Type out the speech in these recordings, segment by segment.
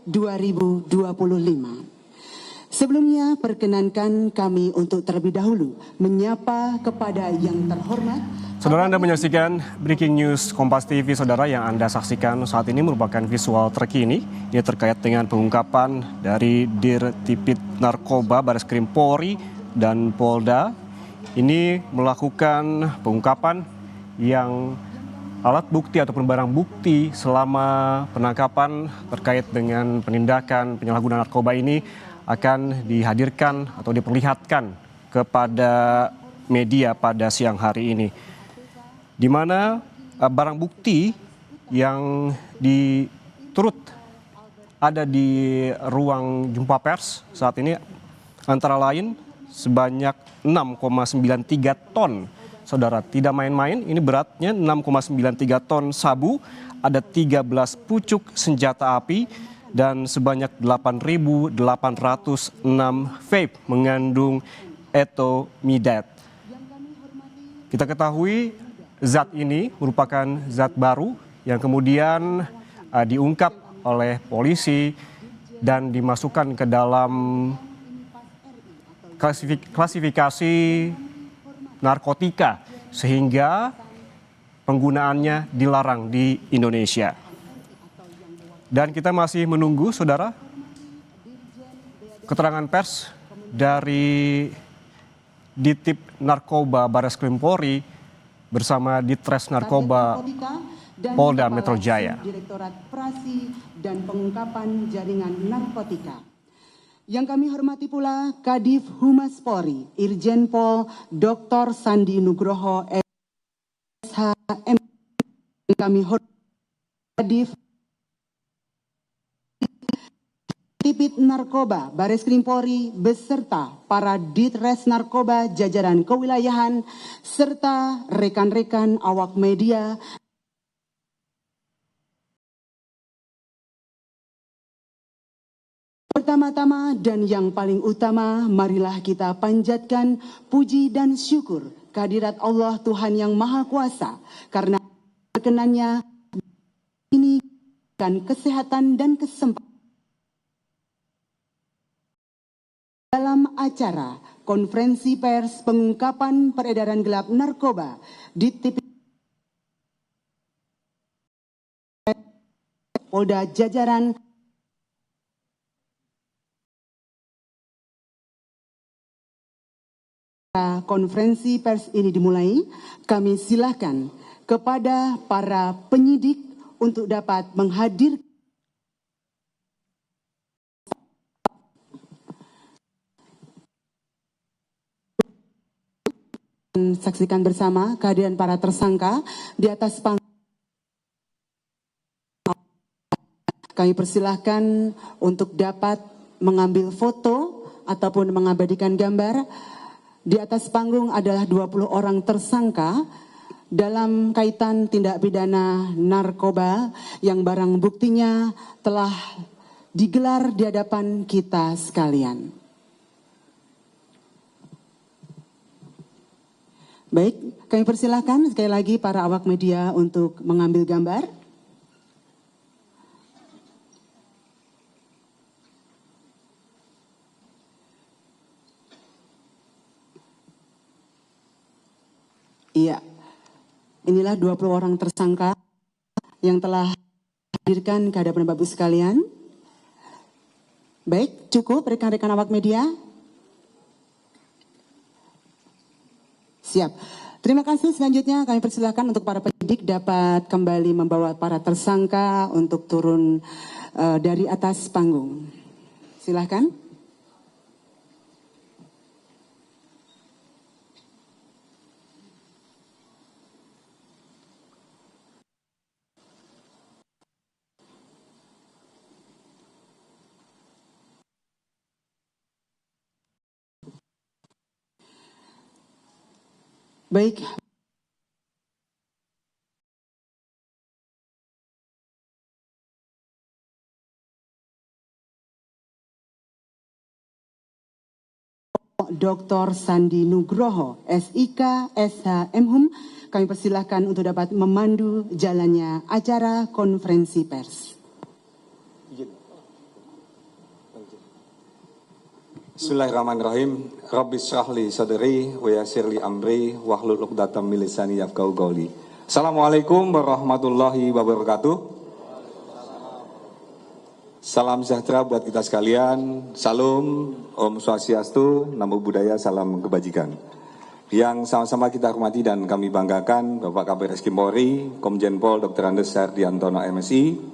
2025. Sebelumnya perkenankan kami untuk terlebih dahulu menyapa kepada yang terhormat. Saudara, Anda menyaksikan Breaking News Kompas TV. Saudara, yang Anda saksikan saat ini merupakan visual terkini. Ini terkait dengan pengungkapan dari Dirtipid Narkoba Bareskrim Polri dan Polda. Ini melakukan pengungkapan yang alat bukti ataupun barang bukti selama penangkapan terkait dengan penindakan penyalahgunaan narkoba ini akan dihadirkan atau diperlihatkan kepada media pada siang hari ini, di mana barang bukti yang turut ada di ruang jumpa pers saat ini antara lain sebanyak 6,93 ton. Saudara, tidak main-main, ini beratnya 6,93 ton sabu, ada 13 pucuk senjata api, dan sebanyak 8.806 vape mengandung ethylmidate. Kita ketahui zat ini merupakan zat baru yang kemudian diungkap oleh polisi dan dimasukkan ke dalam klasifikasi narkotika sehingga penggunaannya dilarang di Indonesia. Dan kita masih menunggu, saudara, keterangan pers dari Ditip Narkoba Bareskrim Polri bersama Ditres Narkoba Polda Metro Jaya. Direktorat Operasi dan Pengungkapan Jaringan Narkotika. Yang kami hormati pula Kadif Humas Polri, Irjen Pol Dr. Sandi Nugroho SHM. Kami hormati Kadif Dirtipid Narkoba Bareskrim Polri beserta para Ditres Narkoba jajaran kewilayahan serta rekan-rekan awak media. Pertama-tama dan yang paling utama, marilah kita panjatkan puji dan syukur kehadirat Allah Tuhan yang Maha Kuasa, karena berkenannya ini dan kesehatan dan kesempatan dalam acara konferensi pers pengungkapan peredaran gelap narkoba di TV Polda jajaran. Konferensi pers ini dimulai, kami silakan kepada para penyidik untuk dapat menghadirkan. Saksikan bersama kehadiran para tersangka di atas panggung. Kami persilahkan untuk dapat mengambil foto ataupun mengabadikan gambar. Di atas panggung adalah 20 orang tersangka dalam kaitan tindak pidana narkoba yang barang buktinya telah digelar di hadapan kita sekalian. Baik, kami persilahkan sekali lagi para awak media untuk mengambil gambar. Iya, inilah 20 orang tersangka yang telah hadirkan ke hadapan Bapak Ibu sekalian. Baik, cukup rekan-rekan awak media. Siap. Terima kasih. Selanjutnya kami persilakan untuk para penyidik dapat kembali membawa para tersangka untuk turun dari atas panggung. Silakan. Baik. Dr. Sandi Nugroho, SIK, SHM. Kami persilahkan untuk dapat memandu jalannya acara konferensi pers. Bismillahirrahmanirrahim. Rabbi shrah li sadri wa yassir li amri wahlul 'uqdatam min lisani yafqahu qawli. Assalamualaikum warahmatullahi wabarakatuh. Salam sejahtera buat kita sekalian. Salam, Om Swastiastu, Namo Buddhaya, salam kebajikan. Yang sama-sama kita hormati dan kami banggakan Bapak Kabar Reskrim Polri, Komjen Pol Dr. Andes Sardiantono MSI.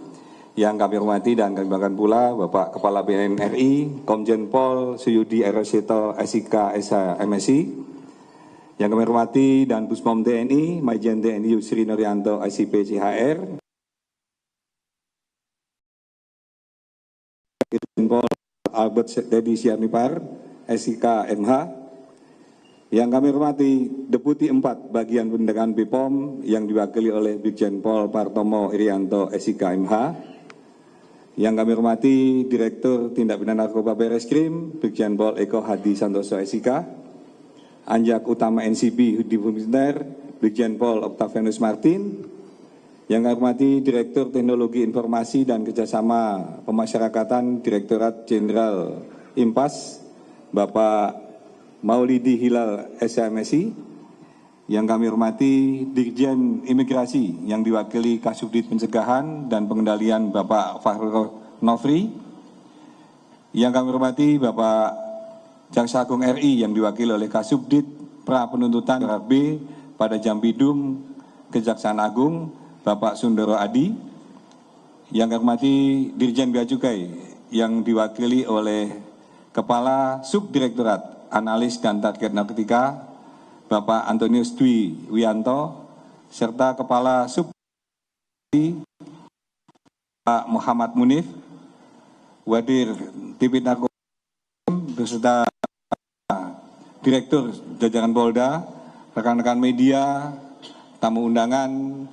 Yang kami hormati dan kami banggakan pula Bapak Kepala BNN RI, Komjen Pol Suyudi Eroseto SIK SH MSI. Yang kami hormati dan Puspom TNI, Majen TNI Yusri Nuryanto ICP CHR. Komjen Pol Albert Dedi Sianipar SIK MH. Yang kami hormati Deputi 4 Bagian Penindakan BPOM yang diwakili oleh Brigjen Pol Partomo Irianto SIK MH. Yang kami hormati Direktur Tindak Pidana Narkoba Bareskrim Brigjen Pol Eko Hadi Santoso SIK. Anjak Utama NCB Hudi Bumisner Brigjen Pol Octavianus Martin. Yang kami hormati Direktur Teknologi Informasi dan Kerjasama Pemasyarakatan Direktorat Jenderal IMPAS Bapak Maulidi Hilal SMSI. Yang kami hormati Dirjen Imigrasi yang diwakili Kasubdit Pencegahan dan Pengendalian Bapak Fahrul Nofri. Yang kami hormati Bapak Jaksa Agung RI yang diwakili oleh Kasubdit Pra Penuntutan RB pada Jambidum Kejaksaan Agung Bapak Sundoro Adi. Yang kami hormati Dirjen Bea Cukai yang diwakili oleh Kepala Subdirektorat Analis dan Target Narkotika Bapak Antonius Dwi Wianto, serta Kepala Sub Pak Muhammad Munif, Wadir Tipit Narkoba beserta Direktur Jajaran Polda, rekan-rekan media, tamu undangan,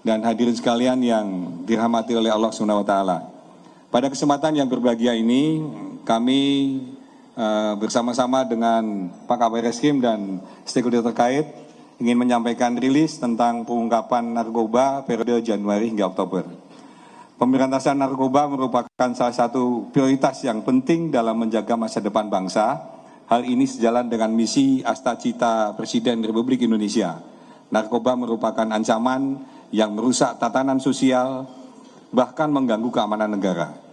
dan hadirin sekalian yang dirahmati oleh Allah SWT. Pada kesempatan yang berbahagia ini, kami bersama-sama dengan Pak Kabar Reskrim dan stakeholder terkait ingin menyampaikan rilis tentang pengungkapan narkoba periode Januari hingga Oktober. Pemberantasan narkoba merupakan salah satu prioritas yang penting dalam menjaga masa depan bangsa. Hal ini sejalan dengan misi Astacita Presiden Republik Indonesia. Narkoba merupakan ancaman yang merusak tatanan sosial, bahkan mengganggu keamanan negara.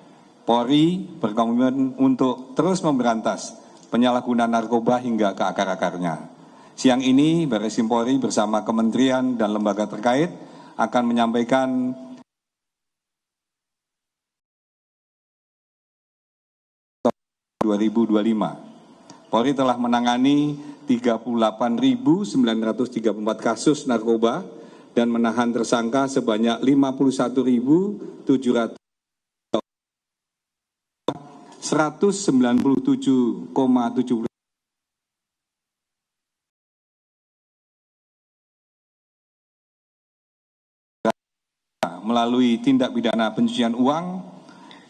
Polri berkomitmen untuk terus memberantas penyalahgunaan narkoba hingga ke akar-akarnya. Siang ini, Barreskrim Polri bersama kementerian dan lembaga terkait akan menyampaikan tahun 2025. Polri telah menangani 38.934 kasus narkoba dan menahan tersangka sebanyak 51.700 197,7 melalui tindak pidana pencucian uang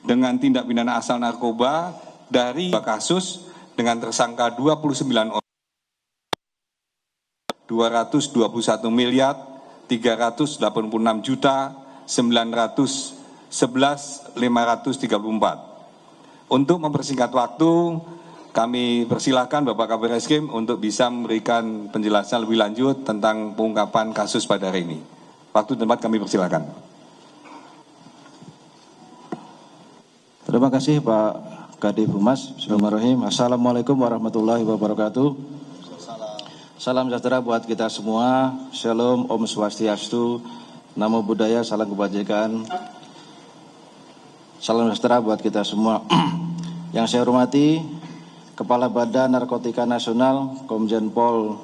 dengan tindak pidana asal narkoba dari kasus dengan tersangka 29 orang 221 miliar 386 juta 911.534. Untuk mempersingkat waktu, kami persilahkan Bapak Kabar Reskrim untuk bisa memberikan penjelasan lebih lanjut tentang pengungkapan kasus pada hari ini. Waktu tempat kami persilahkan. Terima kasih Pak Kadif Humas. Bismillahirrahmanirrahim. Assalamualaikum warahmatullahi wabarakatuh. Salam sejahtera buat kita semua. Shalom, Om Swastiastu, Namo Buddhaya, salam kebajikan. Salam sejahtera buat kita semua. Yang saya hormati Kepala Badan Narkotika Nasional Komjen Pol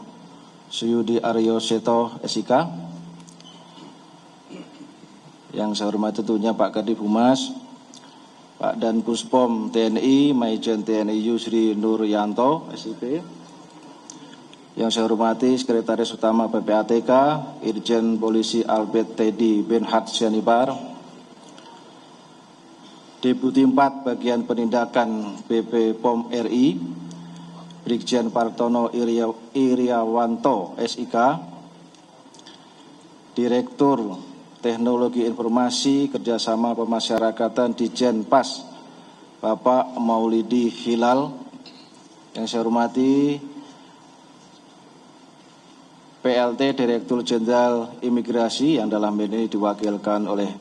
Suyudi Aryo Seto SIK. Yang saya hormati tentunya Pak Kadif Humas, Pak Dan Puspom TNI Majen TNI Yusri Nuryanto SIP. Yang saya hormati Sekretaris Utama PPATK Irjen Polisi Albert Teddy Benhad Sianipar, Deputi 4 Bagian Penindakan BPOM RI Brigjen Partono Iriawanto SIK, Direktur Teknologi Informasi Kerjasama Pemasyarakatan Dijen PAS Bapak Maulidi Hilal. Yang saya hormati PLT Direktur Jenderal Imigrasi yang dalam ini diwakilkan oleh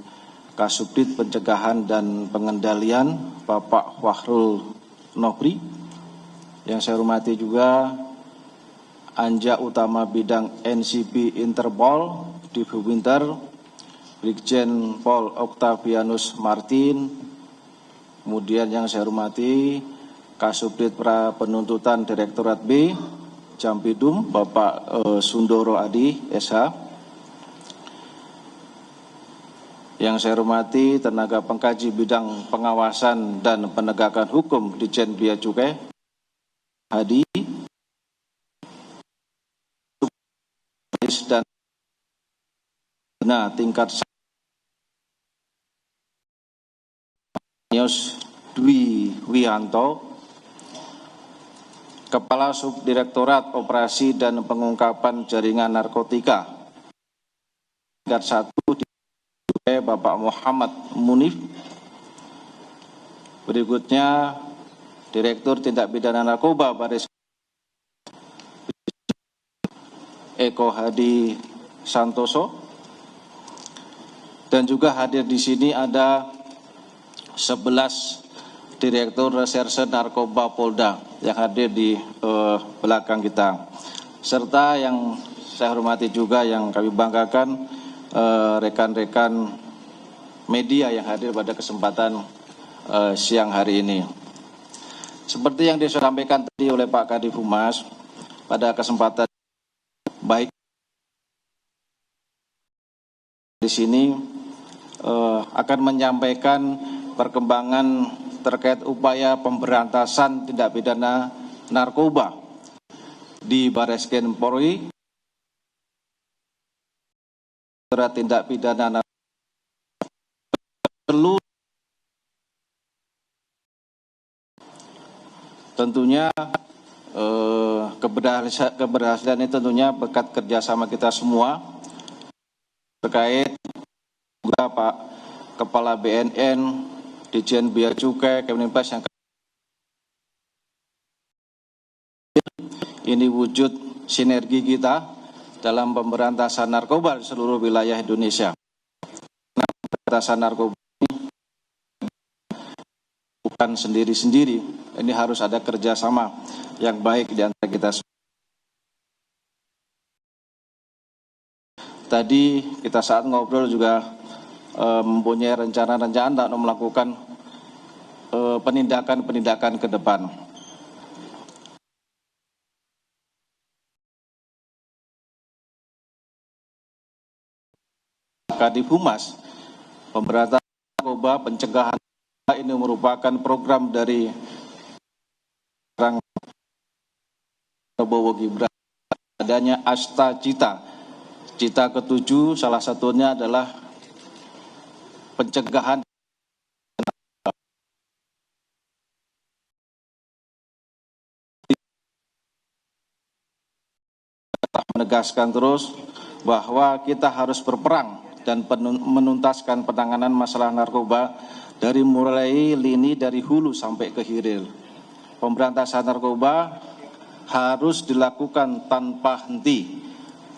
Kasubdit Pencegahan dan Pengendalian Bapak Wahrul Nobri. Yang saya hormati juga Anja Utama Bidang NCP Interpol Divu Winter, Brigjen Pol Octavianus Martin. Kemudian yang saya hormati Kasubdit Pra Penuntutan Direktorat B Jampidum Bapak Sundoro Adi SH. Yang saya hormati tenaga pengkaji bidang pengawasan dan penegakan hukum Ditjen Bea Cukai Hadi dan tingkat Dwi Wianto, Kepala Subdirektorat Operasi dan Pengungkapan Jaringan Narkotika tingkat 1 Bapak Muhammad Munif. Berikutnya Direktur Tindak Pidana Narkoba Baris Eko Hadi Santoso. Dan juga hadir di sini ada 11 Direktur Reserse Narkoba Polda yang hadir di belakang kita, serta yang saya hormati juga yang kami banggakan rekan-rekan media yang hadir pada kesempatan siang hari ini. Seperti yang disampaikan tadi oleh Pak Kadif Humas, pada kesempatan baik di sini akan menyampaikan perkembangan terkait upaya pemberantasan tindak pidana narkoba di Bareskrim Polri, tindak pidana perlu tentunya keberhasilan ini tentunya berkat kerjasama kita semua terkait juga Pak Kepala BNN, Ditjen Bea Cukai, Kemenpas yang ini wujud sinergi kita dalam pemberantasan narkoba di seluruh wilayah Indonesia. Pemberantasan narkoba ini bukan sendiri-sendiri, ini harus ada kerjasama yang baik di antara kita semua. Tadi kita saat ngobrol juga mempunyai rencana-rencana untuk melakukan penindakan-penindakan ke depan. Kadif Humas, pemberantasan narkoba, pencegahan ini merupakan program dari Prabowo Gibran. Adanya Asta Cita. Cita ke-7 salah satunya adalah pencegahan menegaskan terus bahwa kita harus berperang dan menuntaskan penanganan masalah narkoba dari mulai lini dari hulu sampai ke hilir. Pemberantasan narkoba harus dilakukan tanpa henti,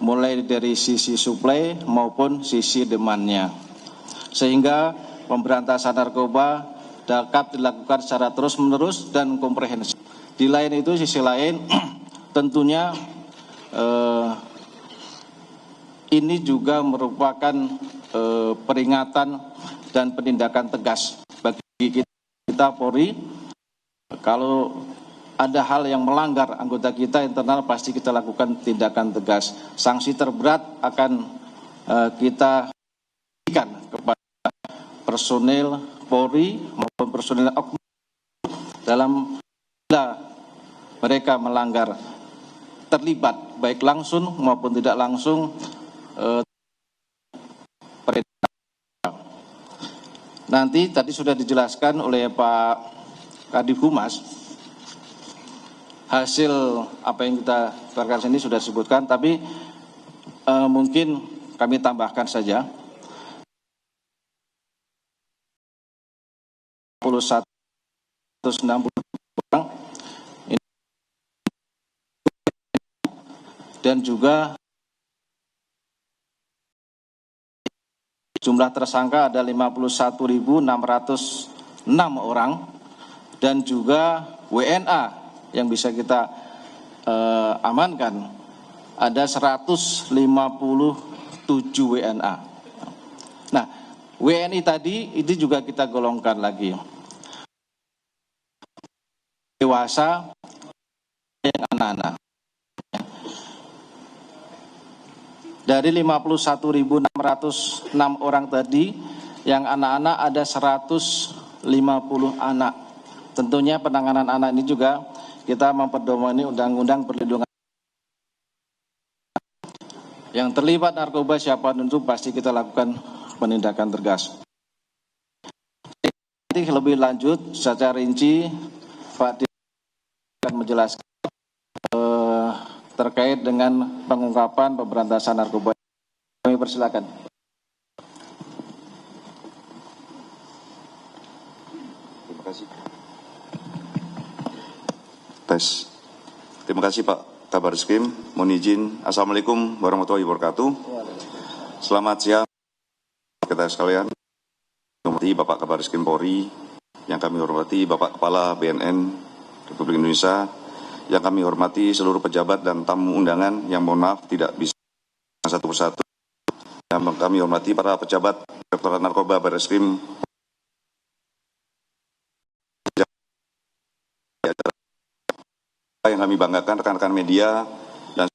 mulai dari sisi suplai maupun sisi demandnya. Sehingga pemberantasan narkoba dapat dilakukan secara terus-menerus dan komprehensif. Di lain itu, sisi lain tentunya ini juga merupakan peringatan dan penindakan tegas bagi kita Polri. Kalau ada hal yang melanggar anggota kita internal, pasti kita lakukan tindakan tegas. Sanksi terberat akan kita berikan kepada personil Polri maupun personil oknum dalam bila mereka melanggar, terlibat baik langsung maupun tidak langsung nanti tadi sudah dijelaskan oleh Pak Kadif Humas, hasil apa yang kita lakukan ini sudah disebutkan, tapi mungkin kami tambahkan saja. 41 orang, dan juga jumlah tersangka ada 51.606 orang, dan juga WNA yang bisa kita amankan ada 157 WNA. Nah, WNI tadi itu juga kita golongkan lagi. Dewasa yang anak-anak. Dari 51.606 orang tadi, yang anak-anak ada 150 anak. Tentunya penanganan anak ini juga kita mempedomani Undang-Undang Perlindungan. Yang terlibat narkoba siapa tentu pasti kita lakukan penindakan tegas. Nanti lebih lanjut secara rinci Pak akan menjelaskan terkait dengan pengungkapan pemberantasan narkoba. Kami persilakan. Terima kasih. Tes. Terima kasih Pak Kabar Eskrim. Mohon izin. Assalamualaikum warahmatullahi wabarakatuh. Selamat siang kita sekalian. Hormati Bapak Kabar Eskrim Polri, yang kami hormati Bapak Kepala BNN Republik Indonesia, yang kami hormati seluruh pejabat dan tamu undangan yang mohon maaf tidak bisa satu persatu. Yang kami hormati para pejabat Direktorat Narkoba Barreskrim, yang kami banggakan rekan-rekan media dan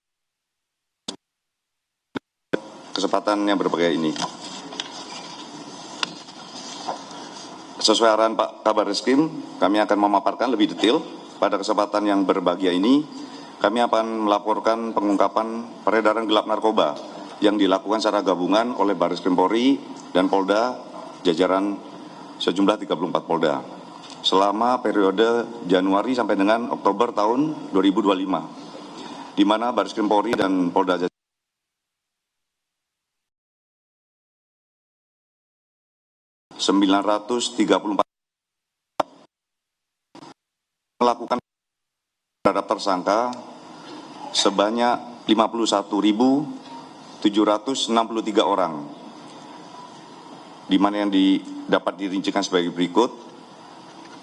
kesempatan yang berbagai ini. Sesuai arahan Pak Kabar Eskrim, kami akan memaparkan lebih detail. Pada kesempatan yang berbahagia ini, kami akan melaporkan pengungkapan peredaran gelap narkoba yang dilakukan secara gabungan oleh Barreskrim Polri dan Polda, jajaran sejumlah 34 Polda, selama periode Januari sampai dengan Oktober tahun 2025, di mana Barreskrim Polri dan Polda jajaran 934 melakukan terhadap tersangka sebanyak 51.763 orang, di mana yang dapat dirincikan sebagai berikut.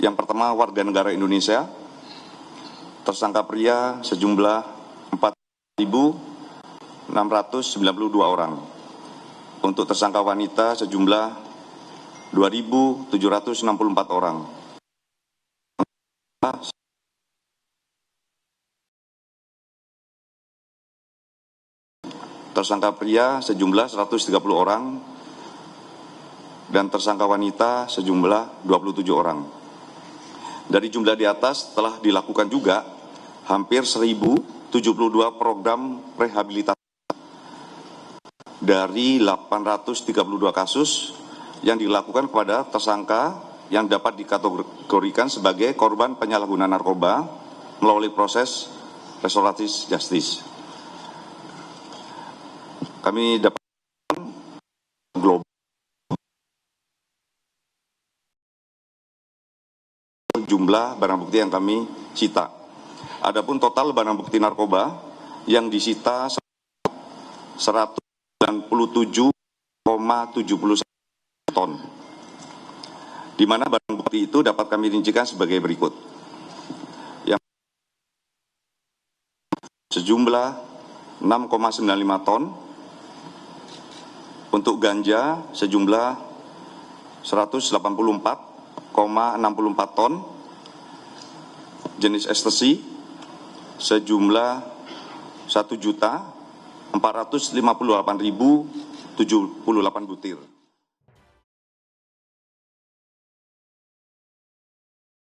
Yang pertama, warga negara Indonesia, tersangka pria sejumlah 4.692 orang. Untuk tersangka wanita sejumlah 2.764 orang. Tersangka pria sejumlah 130 orang dan tersangka wanita sejumlah 27 orang. Dari jumlah di atas telah dilakukan juga hampir 1.072 program rehabilitasi dari 832 kasus yang dilakukan kepada tersangka yang dapat dikategorikan sebagai korban penyalahgunaan narkoba melalui proses restoratif justice. Kami dapat global jumlah barang bukti yang kami sita. Adapun total barang bukti narkoba yang disita 197,71 ton. Di mana barang bukti itu dapat kami rincikan sebagai berikut. Yang sejumlah 6,95 ton, untuk ganja sejumlah 184,64 ton, jenis ekstasi sejumlah 1.458.078 butir.